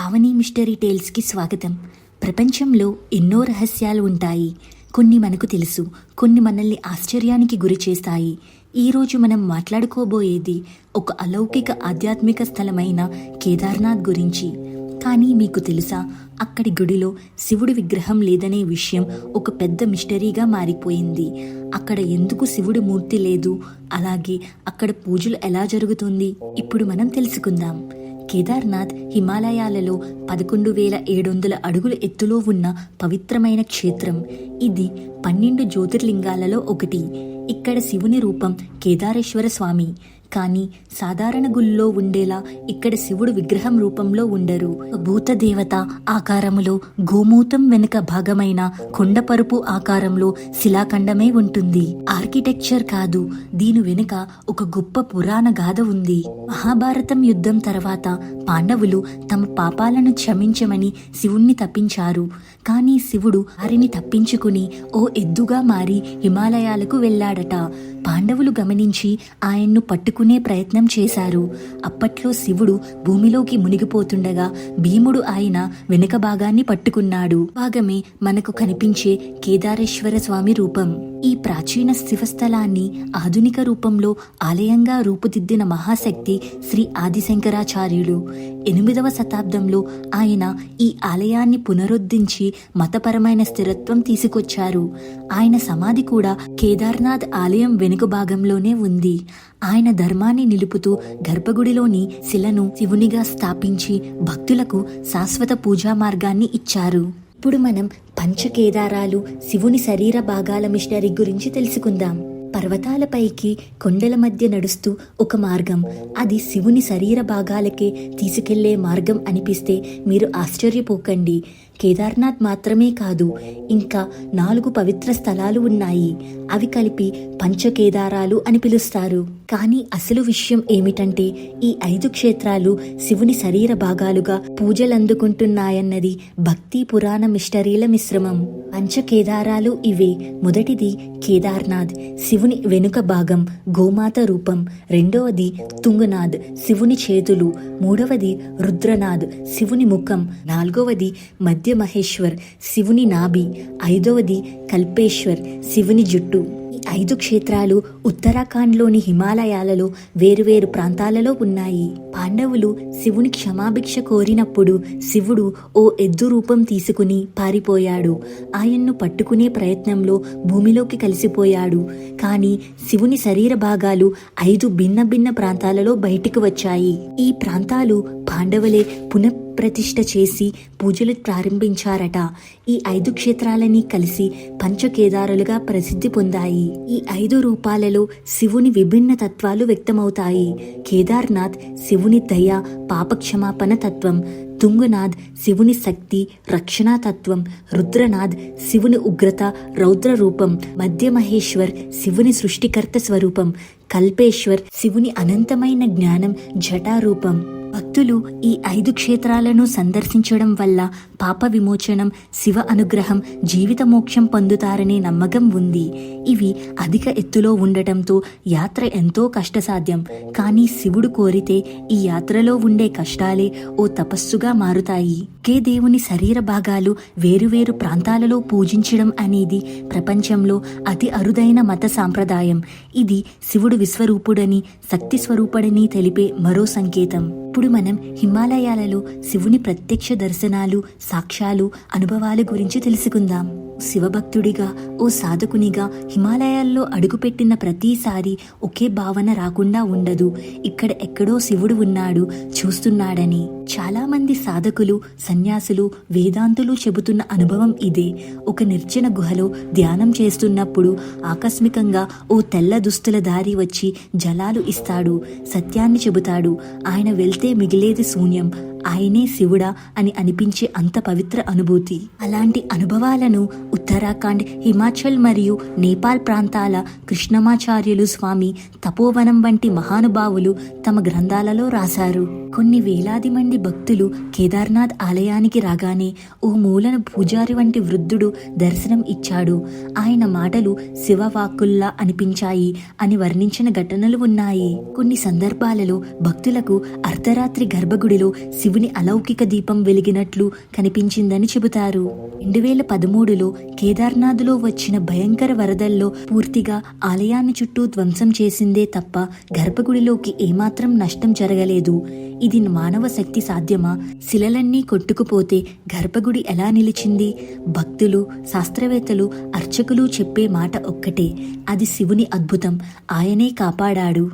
Pavani mystery టేల్స్కి స్వాగతం. ప్రపంచంలో ఎన్నో రహస్యాలు ఉంటాయి. కొన్ని మనకు తెలుసు, కొన్ని మనల్ని ఆశ్చర్యానికి గురి చేస్తాయి. ఈరోజు మనం మాట్లాడుకోబోయేది ఒక అలౌకిక ఆధ్యాత్మిక స్థలమైన కేదార్నాథ్ గురించి. కానీ మీకు తెలుసా, అక్కడి గుడిలో శివుడి విగ్రహం లేదనే విషయం ఒక పెద్ద మిస్టరీగా మారిపోయింది. అక్కడ ఎందుకు శివుడి మూర్తి లేదు, అలాగే అక్కడ పూజలు ఎలా జరుగుతుంది, ఇప్పుడు మనం తెలుసుకుందాం. కేదార్నాథ్ హిమాలయాలలో 11,700 అడుగుల ఎత్తులో ఉన్న పవిత్రమైన క్షేత్రం. ఇది 12 జ్యోతిర్లింగాలలో ఒకటి. ఇక్కడ శివుని రూపం కేదారేశ్వర స్వామి. కానీ సాధారణ గుళ్ళో ఉండేలా ఇక్కడ శివుడు విగ్రహం రూపంలో ఉండరు. భూతదేవత ఆకారములో, గోమూతం వెనుక భాగమైన కొండపరుపు ఆకారంలో శిలాఖండమే ఉంటుంది. ఆర్కిటెక్చర్ కాదు, దీని వెనుక ఒక గొప్ప పురాణ గాథ ఉంది. మహాభారతం యుద్ధం తర్వాత పాండవులు తమ పాపాలను క్షమించమని శివుణ్ణి తప్పించారు. కానీ శివుడు వారిని తప్పించుకుని ఓ ఎద్దుగా మారి హిమాలయాలకు వెళ్లాడట. పాండవులు గమనించి ఆయన్ను పట్టుకునే ప్రయత్నం చేశారు. అప్పట్లో శివుడు భూమిలోకి మునిగిపోతుండగా భీముడు ఆయన వెనుక భాగాన్ని పట్టుకున్నాడు. భాగమే మనకు కనిపించే కేదారేశ్వర స్వామి రూపం. ఈ ప్రాచీన శివస్థలాన్ని ఆధునిక రూపంలో ఆలయంగా రూపుదిద్దిన మహాశక్తి శ్రీ ఆదిశంకరాచార్యులు. 8వ శతాబ్దంలో ఆయన ఈ ఆలయాన్ని పునరుద్ధరించి మతపరమైన స్థిరత్వం తీసుకొచ్చారు. ఆయన సమాధి కూడా కేదార్నాథ్ ఆలయం వెనుక భాగంలోనే ఉంది. ఆయన ధర్మాన్ని నిలుపుతూ గర్భగుడిలోని శిలను శివునిగా స్థాపించి భక్తులకు శాశ్వత పూజా మార్గాన్ని ఇచ్చారు. ఇప్పుడు మనం పంచకేదారాలు, శివుని శరీర భాగాల మిషనరీ గురించి తెలుసుకుందాం. పర్వతాలపైకి కొండల మధ్య నడుస్తూ ఒక మార్గం, అది శివుని శరీర భాగాలకే తీసుకెళ్లే మార్గం అనిపిస్తే మీరు ఆశ్చర్యపోకండి. కేదార్నాథ్ మాత్రమే కాదు, ఇంకా 4 పవిత్ర స్థలాలు ఉన్నాయి. అవి కలిపి పంచకేదారాలు అని పిలుస్తారు. కానీ అసలు విషయం ఏమిటంటే, ఈ 5 క్షేత్రాలు శివుని శరీర భాగాలుగా పూజలందుకుంటున్నాయన్నది భక్తి పురాణ మిస్టరీల మిశ్రమం. పంచకేదారాలు ఇవే. మొదటిది కేదార్నాథ్, శివుని వెనుక భాగం, గోమాత రూపం. రెండవది తుంగనాథ్, శివుని చేతులు. మూడవది రుద్రనాథ్, శివుని ముఖం. నాలుగవది మధ్య మహేశ్వర్, శివుని నాభి. ఐదవది కల్పేశ్వర్, శివుని జుట్టు. ఈ 5 క్షేత్రాలు ఉత్తరాఖండ్లోని హిమాలయాలలో వేరువేరు ప్రాంతాలలో ఉన్నాయి. పాండవులు శివుని క్షమాభిక్ష కోరినప్పుడు శివుడు ఓ ఎద్దు రూపం తీసుకుని పారిపోయాడు. ఆయన్ను పట్టుకునే ప్రయత్నంలో భూమిలోకి కలిసిపోయాడు. కానీ శివుని శరీర భాగాలు 5 భిన్న భిన్న ప్రాంతాలలో బయటికి వచ్చాయి. ఈ ప్రాంతాలు పాండవులే పునఃప్రతిష్ఠ చేసి పూజలు ప్రారంభించారట. ఈ 5 క్షేత్రాలని కలిసి పంచకేదారులుగా ప్రసిద్ధి పొందాయి. ఈ 5 రూపాలలో శివుని విభిన్న తత్వాలు వ్యక్తమవుతాయి. కేదార్నాథ్ శివుని దయ, పాపక్షమాపణ తత్వం. తుంగనాథ్ శివుని శక్తి, రక్షణా తత్వం. రుద్రనాథ్ శివుని ఉగ్రత, రౌద్ర రూపం. మధ్య మహేశ్వర్ శివుని సృష్టికర్త స్వరూపం. కల్పేశ్వర్ శివుని అనంతమైన జ్ఞానం, జటారూపం. భక్తులు ఈ 5 క్షేత్రాలను సందర్శించడం వల్ల పాప విమోచనం, శివ అనుగ్రహం, జీవిత మోక్షం పొందుతారనే నమ్మకం ఉంది. ఇవి అధిక ఎత్తులో ఉండటంతో యాత్ర ఎంతో కష్టసాధ్యం. కానీ శివుడు కోరితే ఈ యాత్రలో ఉండే కష్టాలే ఓ తపస్సుగా మారుతాయి. ఒకే దేవుని శరీర భాగాలు వేరువేరు ప్రాంతాలలో పూజించడం అనేది ప్రపంచంలో అతి అరుదైన మత సాంప్రదాయం. ఇది శివుడు విశ్వరూపుడని, శక్తి స్వరూపుడని తెలిపే మరో సంకేతం. ఇప్పుడు మనం హిమాలయాలలో శివుని ప్రత్యక్ష దర్శనాలు, సాక్ష్యాలు, అనుభవాల గురించి తెలుసుకుందాం. శివభక్తుడిగా, ఓ సాధకునిగా హిమాలయాల్లో అడుగుపెట్టిన ప్రతిసారి ఒకే భావన రాకుండా ఉండదు. ఇక్కడ ఎక్కడో శివుడు ఉన్నాడు, చూస్తున్నాడని. చాలా మంది సాధకులు, సన్యాసులు, వేదాంతులు చెబుతున్న అనుభవం ఇదే. ఒక నిర్జన గుహలో ధ్యానం చేస్తున్నప్పుడు ఆకస్మికంగా ఓ తెల్ల దుస్తుల దారి వచ్చి జలాలు ఇస్తాడు, సత్యాన్ని చెబుతాడు. ఆయన వెళ్తే మిగిలేది శూన్యం. ఆయనే శివుడా అని అనిపించే అంత పవిత్ర అనుభూతి. అలాంటి అనుభవాలను ఉత్తరాఖండ్, హిమాచల్ మరియు నేపాల్ ప్రాంతాల కృష్ణమాచార్యులు స్వామి తపోవనం వంటి మహానుభావులు తమ గ్రంథాలలో రాశారు. కొన్ని వేలాది మంది భక్తులు కేదార్నాథ్ ఆలయానికి రాగానే ఓ మూలన పూజారి వంటి వృద్ధుడు దర్శనం ఇచ్చాడు. ఆయన మాటలు శివవాక్కుల్లా అనిపించాయి అని వర్ణించిన ఘటనలు ఉన్నాయి. కొన్ని సందర్భాలలో భక్తులకు అర్ధరాత్రి గర్భగుడిలో శివుని అలౌకిక దీపం వెలిగినట్లు కనిపించిందని చెబుతారు. 2013లో కేదార్నాథ్లో వచ్చిన భయంకర వరదల్లో పూర్తిగా ఆలయాన్ని చుట్టూ ధ్వంసం చేసిందే తప్ప గర్భగుడిలోకి ఏమాత్రం నష్టం జరగలేదు. ఇది మానవ శక్తి సాధ్యమా? శిలలన్నీ కొట్టుకుపోతే గర్భగుడి ఎలా నిలిచింది? భక్తులు, శాస్త్రవేత్తలు, అర్చకులు చెప్పే మాట ఒక్కటే, అది శివుని అద్భుతం, ఆయనే కాపాడాడు.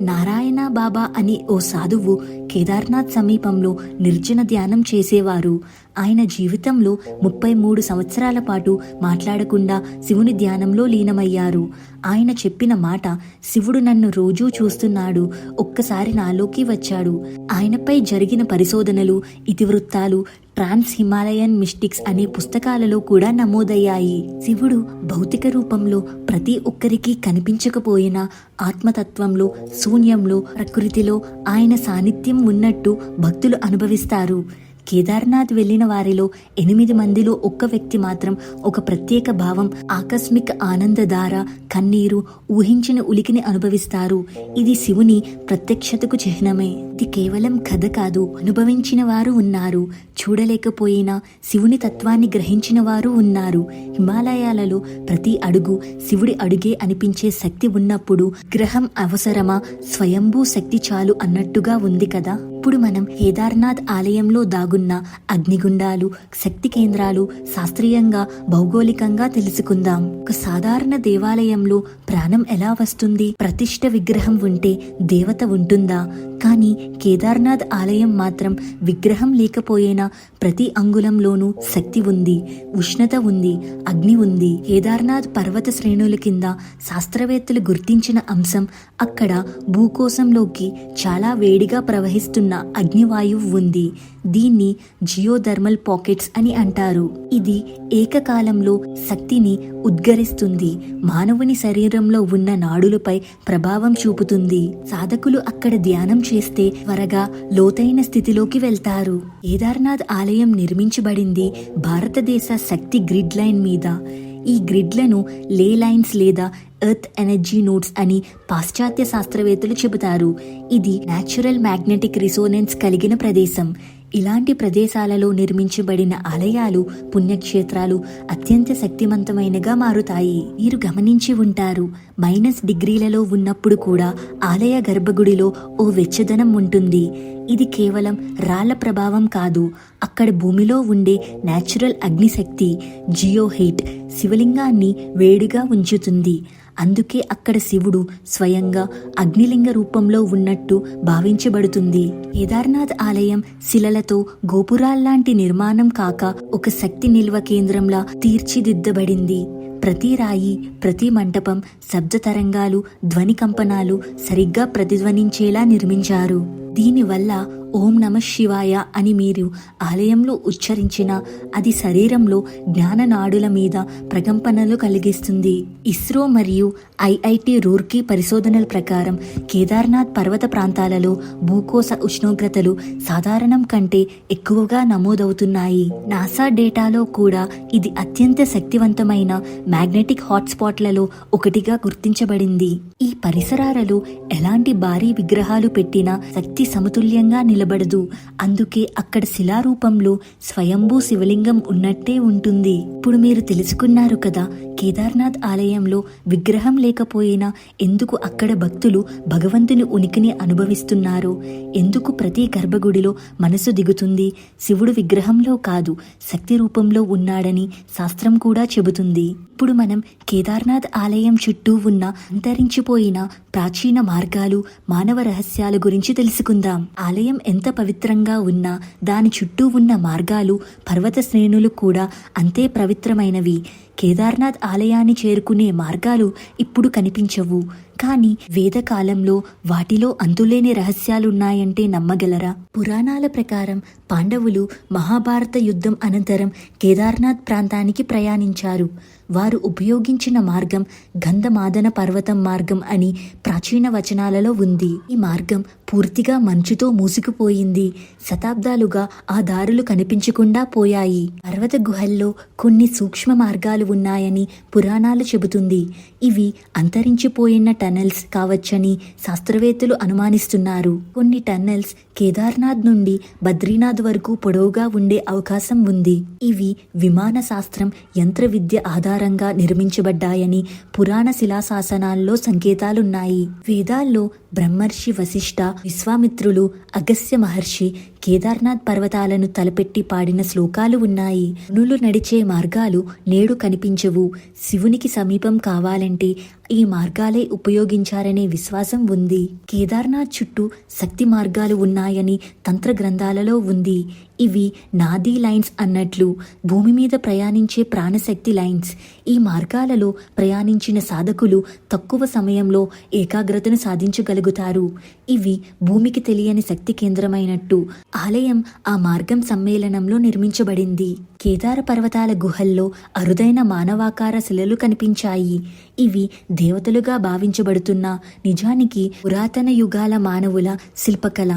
నారాయణ బాబా అని ఓ సాధువు కేదార్నాథ్ సమీపంలో నిర్జన ధ్యానం చేసేవారు. ఆయన జీవితంలో 33 సంవత్సరాల పాటు మాట్లాడకుండా శివుని ధ్యానంలో లీనమయ్యారు. ఆయన చెప్పిన మాట, శివుడు నన్ను రోజూ చూస్తున్నాడు, ఒక్కసారి నాలోకి వచ్చాడు. ఆయనపై జరిగిన పరిశోధనలు, ఇతివృత్తాలు ట్రాన్స్ హిమాలయన్ మిస్టిక్స్ అనే పుస్తకాలలో కూడా నమోదయ్యాయి. శివుడు భౌతిక రూపంలో ప్రతి ఒక్కరికి కనిపించకపోయినా ఆత్మతత్వంలో, శూన్యంలో, ప్రకృతిలో ఆయన సాన్నిధ్యం ఉన్నట్టు భక్తులు అనుభవిస్తారు. కేదార్నాథ్ వెళ్లిన వారిలో 8 మందిలో ఒక్క వ్యక్తి మాత్రం ఒక ప్రత్యేక భావం, ఆకస్మిక ఆనందధార, కన్నీరు, ఊహించిన ఉలికిని అనుభవిస్తారు. ఇది శివుని ప్రత్యక్షతకు చిహ్నమే. ఇది కేవలం కథ కాదు, అనుభవించిన వారు ఉన్నారు. చూడలేకపోయినా శివుని తత్వాన్ని గ్రహించిన వారు ఉన్నారు. హిమాలయాలలో ప్రతి అడుగు శివుడి అడుగే అనిపించే శక్తి ఉన్నప్పుడు గ్రహం అవసరమా? స్వయంభూ శక్తి చాలు అన్నట్టుగా ఉంది కదా. ఇప్పుడు మనం కేదార్నాథ్ ఆలయంలో దాగున్న అగ్నిగుండాలు, శక్తి కేంద్రాలు శాస్త్రీయంగా, భౌగోళికంగా తెలుసుకుందాం. ఒక సాధారణ దేవాలయంలో ప్రాణం ఎలా వస్తుంది? ప్రతిష్ఠ విగ్రహం ఉంటే దేవత ఉంటుందా? కానీ కేదార్నాథ్ ఆలయం మాత్రం విగ్రహం లేకపోయినా ప్రతి అంగుళంలోనూ శక్తి ఉంది, ఉష్ణత ఉంది, అగ్ని ఉంది. కేదార్నాథ్ పర్వత శ్రేణుల కింద శాస్త్రవేత్తలు గుర్తించిన అంశం, అక్కడ భూకోశంలోకి చాలా వేడిగా ప్రవహిస్తున్న అగ్నివాయువు ఉంది. దీన్ని జియోథర్మల్ పాకెట్స్ అని అంటారు. ఇది ఏకకాలంలో శక్తిని ఉద్గరిస్తుంది, మానవుని శరీరంలో ఉన్న నాడులపై ప్రభావం చూపుతుంది. సాధకులు అక్కడ ధ్యానం చేస్తే త్వరగా లోతైన స్థితిలోకి వెళ్తారు. కేదార్నాథ్ ఆలయం నిర్మించబడింది భారతదేశ శక్తి గ్రిడ్ లైన్ మీద. ఈ గ్రిడ్లను లే లైన్స్ లేదా ఎర్త్ ఎనర్జీ నోడ్స్ అని పాశ్చాత్య శాస్త్రవేత్తలు చెబుతారు. ఇది న్యాచురల్ మ్యాగ్నెటిక్ రిసోనెన్స్ కలిగిన ప్రదేశం. ఇలాంటి ప్రదేశాలలో నిర్మించబడిన ఆలయాలు, పుణ్యక్షేత్రాలు అత్యంత శక్తివంతమైనగా మారుతాయి. మీరు గమనించి ఉంటారు, -డిగ్రీలలో ఉన్నప్పుడు కూడా ఆలయ గర్భగుడిలో ఓ వెచ్చదనం ఉంటుంది. ఇది కేవలం రాళ్ల ప్రభావం కాదు, అక్కడ భూమిలో ఉండే న్యాచురల్ అగ్నిశక్తి జియోహీట్ శివలింగాన్ని వేడిగా ఉంచుతుంది. అందుకే అక్కడ శివుడు స్వయంగా అగ్నిలింగ రూపంలో ఉన్నట్టు భావించబడుతుంది. కేదార్నాథ్ ఆలయం శిలలతో గోపురాల్లాంటి నిర్మాణం కాక ఒక శక్తి నిల్వ కేంద్రంలా తీర్చిదిద్దబడింది. ప్రతి రాయి, ప్రతి మంటపం శబ్ద తరంగాలు, ధ్వని కంపనాలు సరిగ్గా ప్రతిధ్వనించేలా నిర్మించారు. దీనివల్ల ఓం నమః శివాయ అని మీరు ఆలయంలో ఉచ్చరించిన అది శరీరంలో జ్ఞాన నాడుల మీద ప్రకంపనలు కలిగిస్తుంది. ఇస్రో మరియు ఐఐటి రూర్కీ పరిశోధనల ప్రకారం కేదార్నాథ్ పర్వత ప్రాంతాలలో భూకోశ ఉష్ణోగ్రతలు సాధారణం కంటే ఎక్కువగా నమోదవుతున్నాయి. నాసా డేటాలో కూడా ఇది అత్యంత శక్తివంతమైన మ్యాగ్నెటిక్ హాట్స్పాట్లలో ఒకటిగా గుర్తించబడింది. ఈ పరిసరాలలో ఎలాంటి భారీ విగ్రహాలు పెట్టినా శక్తి సమతుల్యంగా నిలబడదు. అందుకే అక్కడ శిలారూపంలో స్వయంభూ శివలింగం ఉన్నట్టే ఉంటుంది. ఇప్పుడు మీరు తెలుసుకున్నారు కదా, కేదార్నాథ్ ఆలయంలో విగ్రహం లేకపోయినా ఎందుకు అక్కడ భక్తులు భగవంతుని ఉనికిని అనుభవిస్తున్నారు, ఎందుకు ప్రతి గర్భగుడిలో మనసు దిగుతుంది. శివుడు విగ్రహంలో కాదు, శక్తి రూపంలో ఉన్నాడని శాస్త్రం కూడా చెబుతుంది. ఇప్పుడు మనం కేదార్నాథ్ ఆలయం చుట్టూ ఉన్న అంతరించిపోయిన ప్రాచీన మార్గాలు, మానవ రహస్యాల గురించి తెలుసుకుందాం. ఆలయం ఎంత పవిత్రంగా ఉన్నా దాని చుట్టూ ఉన్న మార్గాలు, పర్వత శ్రేణులు కూడా అంతే పవిత్రమైనవి. కేదార్నాథ్ ఆలయాన్ని చేరుకునే మార్గాలు ఇప్పుడు కనిపించవు, కానీ వేదకాలంలో వాటిలో అంతులేని రహస్యాలున్నాయంటే నమ్మగలరా? పురాణాల ప్రకారం పాండవులు మహాభారత యుద్ధం అనంతరం కేదార్నాథ్ ప్రాంతానికి ప్రయాణించారు. వారు ఉపయోగించిన మార్గం గంధమాదన పర్వతం మార్గం అని ప్రాచీన వచనాలలో ఉంది. ఈ మార్గం పూర్తిగా మంచుతో మూసుకుపోయింది. శతాబ్దాలుగా ఆ దారులు కనిపించకుండా పోయాయి. పర్వత గుహల్లో కొన్ని సూక్ష్మ మార్గాలు ఉన్నాయని పురాణాలు చెబుతుంది. ఇవి అంతరించిపోయిన టనెల్స్ కావచ్చని శాస్త్రవేత్తలు అనుమానిస్తున్నారు. కొన్ని టన్నెల్స్ కేదార్నాథ్ నుండి బద్రీనాథ్ వరకు పొడవుగా ఉండే అవకాశం ఉంది. ఇవి విమాన శాస్త్రం, యంత్ర విద్య ఆధారంగా నిర్మించబడ్డాయని పురాణ శిలాశాసనాల్లో సంకేతాలున్నాయి. వేదాల్లో బ్రహ్మర్షి వశిష్ఠ, విశ్వామిత్రులు, అగస్త్య మహర్షి కేదార్నాథ్ పర్వతాలను తలపెట్టి పాడిన శ్లోకాలు ఉన్నాయి. మునులు నడిచే మార్గాలు నేడు కనిపించవు. శివునికి సమీపం కావాలంటే ఈ మార్గాలే ఉపయోగించారనే విశ్వాసం ఉంది. కేదార్నాథ్ చుట్టూ శక్తి మార్గాలు ఉన్నాయని తంత్ర గ్రంథాలలో ఉంది. ఇవి నాదీ లైన్స్ అన్నట్లు భూమి మీద ప్రయాణించే ప్రాణశక్తి లైన్స్. ఈ మార్గాలలో ప్రయాణించిన సాధకులు తక్కువ సమయంలో ఏకాగ్రతను సాధించగలుగుతారు. ఇవి భూమికి తెలియని శక్తి కేంద్రమైనట్టు. ఆలయం ఆ మార్గం సమ్మేళనంలో నిర్మించబడింది. కేదార పర్వతాల గుహల్లో అరుదైన మానవాకార శిలలు కనిపించాయి. ఇవి దేవతలుగా భావించబడుతున్న నిజానికి పురాతన యుగాల మానవుల శిల్పకళ.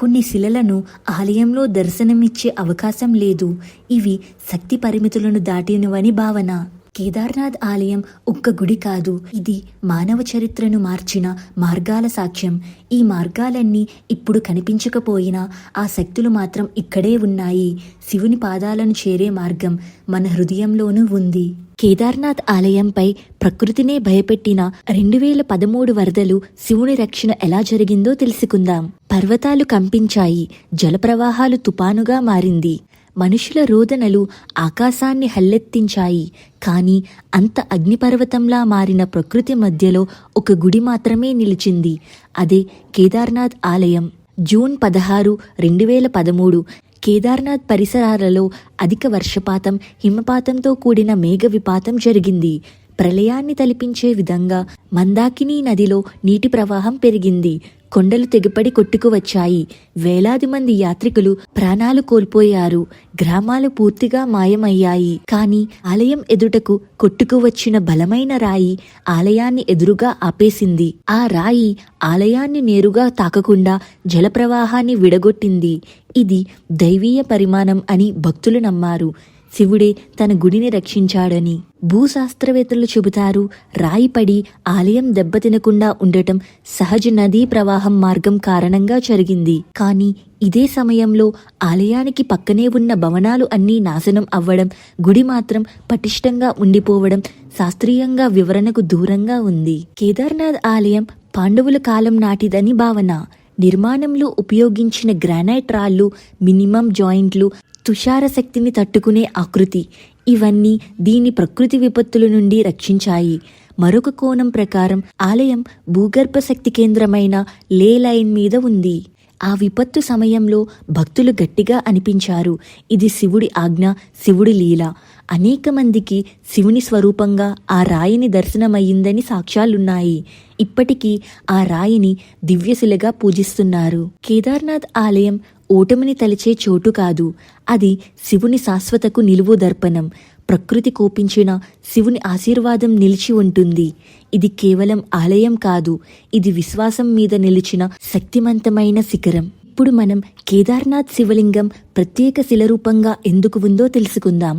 కొన్ని శిలలను ఆలయంలో దర్శనమిచ్చే అవకాశం లేదు. ఇవి శక్తి పరిమితులను దాటినవని భావన. కేదార్నాథ్ ఆలయం ఒక్క గుడి కాదు, ఇది మానవ చరిత్రను మార్చిన మార్గాల సాక్ష్యం. ఈ మార్గాలన్నీ ఇప్పుడు కనిపించకపోయినా ఆ శక్తులు మాత్రం ఇక్కడే ఉన్నాయి. శివుని పాదాలను చేరే మార్గం మన హృదయంలోనూ ఉంది. కేదార్నాథ్ ఆలయంపై ప్రకృతినే భయపెట్టిన 2013 వరదలు శివుని రక్షణ ఎలా జరిగిందో తెలుసుకుందాం. పర్వతాలు కంపించాయి, జలప్రవాహాలు తుపానుగా మారింది, మనుషుల రోదనలు ఆకాశాన్ని హల్లెత్తించాయి. కానీ అంత అగ్నిపర్వతంలా మారిన ప్రకృతి మధ్యలో ఒక గుడి మాత్రమే నిలిచింది. అదే కేదార్నాథ్ ఆలయం. జూన్ 16, 2013 కేదార్నాథ్ పరిసరాలలో అధిక వర్షపాతం, హిమపాతంతో కూడిన మేఘ విపాతం జరిగింది. ప్రళయాన్ని తలపించే విధంగా మందాకినీ నదిలో నీటి ప్రవాహం పెరిగింది. కొండలు తెగిపడి కొట్టుకువచ్చాయి. వేలాది మంది యాత్రికులు ప్రాణాలు కోల్పోయారు. గ్రామాలు పూర్తిగా మాయమయ్యాయి. కానీ ఆలయం ఎదుటకు కొట్టుకువచ్చిన బలమైన రాయి ఆలయాన్ని ఎదురుగా ఆపేసింది. ఆ రాయి ఆలయాన్ని నేరుగా తాకకుండా జలప్రవాహాన్ని విడగొట్టింది. ఇది దైవీయ పరిమాణం అని భక్తులు నమ్మారు. శివుడే తన గుడిని రక్షించాడని. భూశాస్త్రవేత్తలు చెబుతారు, రాయి పడి ఆలయం దెబ్బతినకుండా ఉండటం సహజ నదీ ప్రవాహం మార్గం కారణంగా జరిగింది. కానీ ఇదే సమయంలో ఆలయానికి పక్కనే ఉన్న భవనాలు అన్నీ నాశనం అవ్వడం, గుడి మాత్రం పటిష్టంగా ఉండిపోవడం శాస్త్రీయంగా వివరణకు దూరంగా ఉంది. కేదార్నాథ్ ఆలయం పాండవుల కాలం నాటిదని భావన. నిర్మాణంలో ఉపయోగించిన గ్రానైట్ రాళ్లు, మినిమం జాయింట్లు, తుషార శక్తిని తట్టుకునే ఆకృతి, ఇవన్నీ దీని ప్రకృతి విపత్తుల నుండి రక్షించాయి. మరొక కోణం ప్రకారం ఆలయం భూగర్భ శక్తి కేంద్రమైన లే లైన్ మీద ఉంది. ఆ విపత్తు సమయంలో భక్తులు గట్టిగా అనిపించారు, ఇది శివుడి ఆజ్ఞ, శివుడి లీల. అనేక మందికి శివుని స్వరూపంగా ఆ రాయిని దర్శనమయ్యిందని సాక్ష్యాలున్నాయి. ఇప్పటికీ ఆ రాయిని దివ్యశిలగా పూజిస్తున్నారు. కేదార్నాథ్ ఆలయం ఓటమిని తలిచే చోటు కాదు, అది శివుని శాశ్వతకు నిలువు దర్పణం. ప్రకృతి కోపించిన శివుని ఆశీర్వాదం నిలిచి ఉంటుంది. ఇది కేవలం ఆలయం కాదు, ఇది విశ్వాసం మీద నిలిచిన శక్తివంతమైన శిఖరం. ఇప్పుడు మనం కేదార్నాథ్ శివలింగం ప్రత్యేక శిలరూపంగా ఎందుకు ఉందో తెలుసుకుందాం.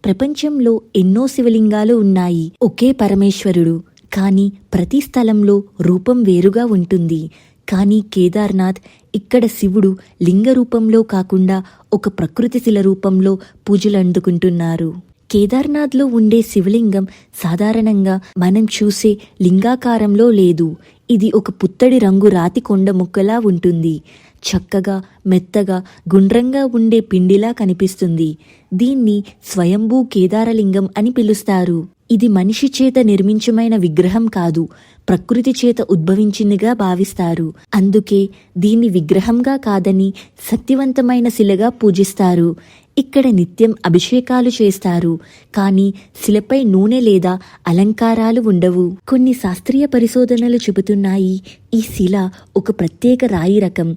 ప్రపంచంలో ఎన్నో శివలింగాలు ఉన్నాయి, ఒకే పరమేశ్వరుడు. కానీ ప్రతి స్థలంలో రూపం వేరుగా ఉంటుంది. కానీ కేదార్నాథ్, ఇక్కడ శివుడు లింగ రూపంలో కాకుండా ఒక ప్రకృతి శిల రూపంలో పూజలు అందుకుంటున్నారు. కేదార్నాథ్లో ఉండే శివలింగం సాధారణంగా మనం చూసే లింగాకారంలో లేదు. ఇది ఒక పుత్తడి రంగు రాతి కొండ ముక్కలా ఉంటుంది. చక్కగా, మెత్తగా, గుండ్రంగా ఉండే పిండిలా కనిపిస్తుంది. దీన్ని స్వయంభూ కేదారలింగం అని పిలుస్తారు. ఇది మనిషి చేత నిర్మించమైన విగ్రహం కాదు, ప్రకృతి చేత ఉద్భవించిందిగా భావిస్తారు. అందుకే దీన్ని విగ్రహంగా కాదని శక్తివంతమైన శిలగా పూజిస్తారు. ఇక్కడ నిత్యం అభిషేకాలు చేస్తారు, కానీ శిలపై నూనె లేదా అలంకారాలు ఉండవు. కొన్ని శాస్త్రీయ పరిశోధనలు చెబుతున్నాయి ఈ శిల ఒక ప్రత్యేక రాయి రకం.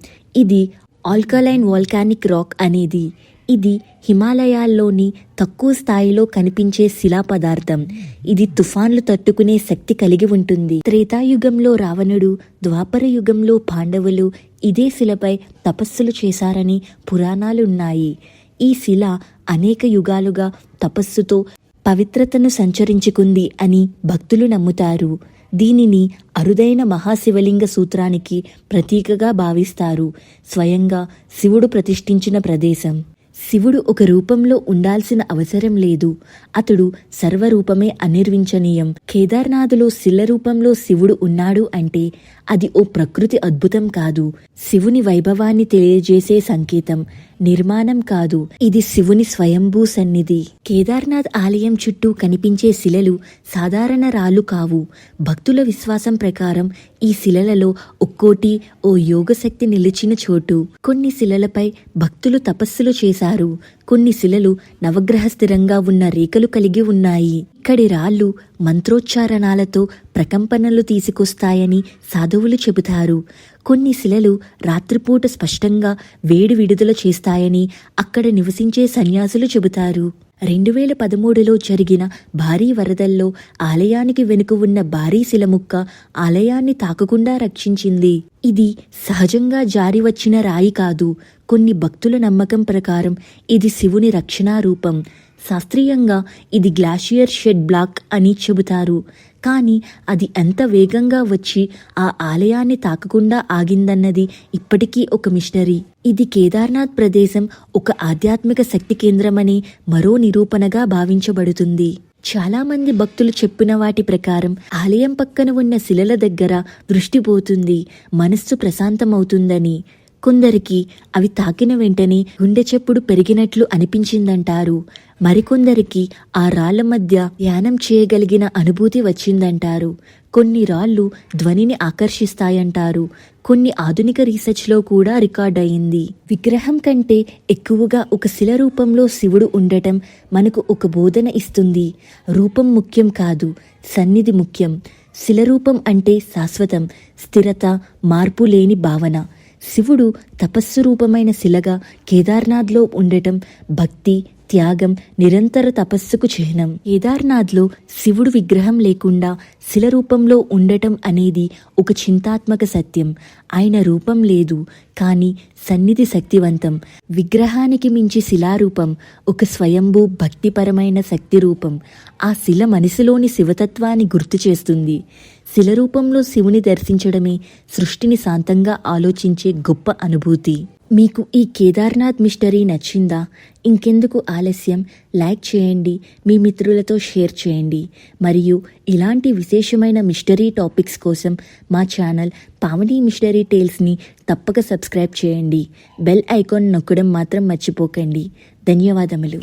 ఇది ఆల్కలైన్ వాల్కానిక్ రాక్ అనేది. ఇది హిమాలయాల్లోని తక్కువ స్థాయిలో కనిపించే శిలా పదార్థం. ఇది తుఫాన్లు తట్టుకునే శక్తి కలిగి ఉంటుంది. త్రేతాయుగంలో రావణుడు, ద్వాపర యుగంలో పాండవులు ఇదే శిలపై తపస్సులు చేశారని పురాణాలున్నాయి. ఈ శిల అనేక యుగాలుగా తపస్సుతో పవిత్రతను సంచరించుకుంది అని భక్తులు నమ్ముతారు. దీనిని అరుదైన మహాశివలింగ సూత్రానికి ప్రతీకగా భావిస్తారు. స్వయంగా శివుడు ప్రతిష్ఠించిన ప్రదేశం. శివుడు ఒక రూపంలో ఉండాల్సిన అవసరం లేదు. అతడు సర్వరూపమే అనిర్వచనీయం. కేదార్నాథ్లో శిల రూపంలో శివుడు ఉన్నాడు అంటే అది ఓ ప్రకృతి అద్భుతం కాదు, శివుని వైభవాన్ని తెలియజేసే సంకేతం, నిర్మాణం కాదు. ఇది శివుని స్వయంభూ సన్నిధి. కేదార్నాథ్ ఆలయం చుట్టూ కనిపించే శిలలు సాధారణ రాళ్ళు కావు. భక్తుల విశ్వాసం ప్రకారం ఈ శిలలలో ఒక్కోటి ఓ యోగశక్తి నిలిచిన చోటు. కొన్ని శిలలపై భక్తులు తపస్సులు చేశారు. కొన్ని శిలలు నవగ్రహ స్థిరంగా ఉన్న రేఖలు కలిగి ఉన్నాయి. ఇక్కడి రాళ్ళు మంత్రోచ్చారణాలతో ప్రకంపనలు తీసుకొస్తాయని సాధువులు చెబుతారు. కొన్ని శిలలు రాత్రిపూట స్పష్టంగా వేడి విడుదల చేస్తాయని అక్కడ నివసించే సన్యాసులు చెబుతారు. 2013లో జరిగిన భారీ వరదల్లో ఆలయానికి వెనుక ఉన్న భారీ శిలముక్క ఆలయాన్ని తాకకుండా రక్షించింది. ఇది సహజంగా జారి వచ్చిన రాయి కాదు. కొన్ని భక్తుల నమ్మకం ప్రకారం ఇది శివుని రక్షణా రూపం. శాస్త్రీయంగా ఇది గ్లాషియర్ షెడ్ బ్లాక్ అని చెబుతారు. కానీ అది ఎంత వేగంగా వచ్చి ఆ ఆలయాన్ని తాకకుండా ఆగిందన్నది ఇప్పటికీ ఒక మిస్టరీ. ఇది కేదార్నాథ్ ప్రదేశం ఒక ఆధ్యాత్మిక శక్తి కేంద్రమని మరో నిరూపణగా భావించబడుతుంది. చాలా మంది భక్తులు చెప్పిన వాటి ప్రకారం ఆలయం పక్కన ఉన్న శిలల దగ్గర దృష్టి పోతుంది, మనస్సు ప్రశాంతమవుతుందని. కొందరికి అవి తాకిన వెంటనే గుండె చప్పుడు పెరిగినట్లు అనిపించిందంటారు. మరికొందరికి ఆ రాళ్ల మధ్య ధ్యానం చేయగలిగిన అనుభూతి వచ్చిందంటారు. కొన్ని రాళ్ళు ధ్వనిని ఆకర్షిస్తాయంటారు. కొన్ని ఆధునిక రీసెర్చ్లో కూడా రికార్డ్ అయింది. విగ్రహం కంటే ఎక్కువగా ఒక శిల రూపంలో శివుడు ఉండటం మనకు ఒక బోధన ఇస్తుంది. రూపం ముఖ్యం కాదు, సన్నిధి ముఖ్యం. శిలరూపం అంటే శాశ్వతం, స్థిరత, మార్పు లేని భావన. శివుడు తపస్సు రూపమైన శిలగా కేదార్నాథ్లో ఉండటం భక్తి, త్యాగం, నిరంతర తపస్సుకు చిహ్నం. కేదార్నాథ్లో శివుడు విగ్రహం లేకుండా శిల రూపంలో ఉండటం అనేది ఒక చింతాత్మక సత్యం. ఆయన రూపం లేదు, కానీ సన్నిధి శక్తివంతం. విగ్రహానికి మించి శిలారూపం ఒక స్వయంభూ భక్తిపరమైన శక్తి రూపం. ఆ శిల మనసులోని శివతత్వాన్ని గుర్తు చేస్తుంది. శిల రూపంలో శివుని దర్శించడమే సృష్టిని శాంతంగా ఆలోచించే గొప్ప అనుభూతి. మీకు ఈ కేదార్నాథ్ మిస్టరీ నచ్చిందా? ఇంకెందుకు ఆలస్యం, లైక్ చేయండి, మీ మిత్రులతో షేర్ చేయండి. మరియు ఇలాంటి విశేషమైన మిస్టరీ టాపిక్స్ కోసం మా ఛానల్ పావని మిస్టరీ టేల్స్ని తప్పక సబ్స్క్రైబ్ చేయండి. బెల్ ఐకాన్ నొక్కడం మాత్రం మర్చిపోకండి. ధన్యవాదములు.